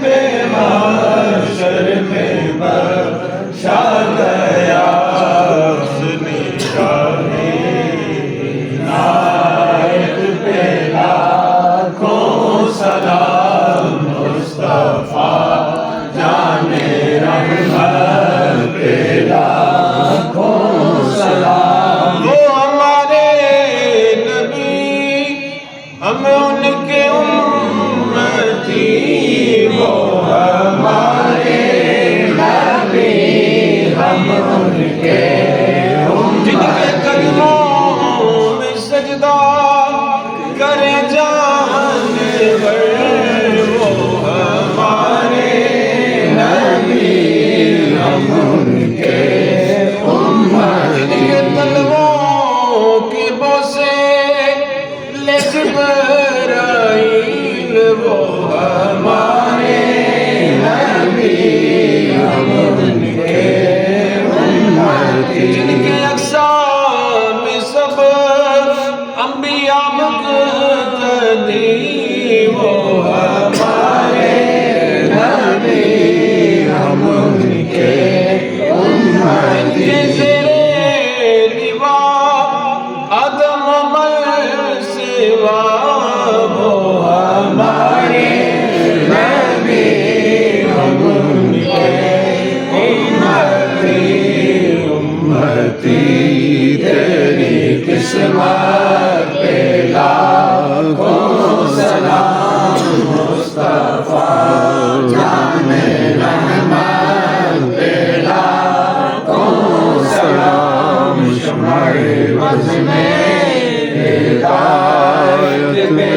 پہ محشر میں بخشا گیا حسنی راہی عنایت پہ لاکھوں سلام مصطفیٰ جان رحمت پہ لاکھوں سلام وہ ہمارے نبی ہم ان کے امتی وہ ہمارے نبی ہم ان کے جن کے قدموں میں سجدہ کرے جانور وہ ہمارے نبی ہم ان کے امتی جن کے تلووں کے بوسے لے جبرائیل وہ ہمارے نبی ہم ان کے امتی جن کے اقسام میں سب انبیاء مقتدی وہ ہمارے نبی ہم ان کے امتی جن کے زیرِ لواء آدم سوا وہ ہمارے نبی ہم ان کے امتی امتی تیری قسمت پہ لاکھوں سلام مصطفیٰ جان رحمت پہ لاکھوں سلام شمع وز میں ہدایت پہ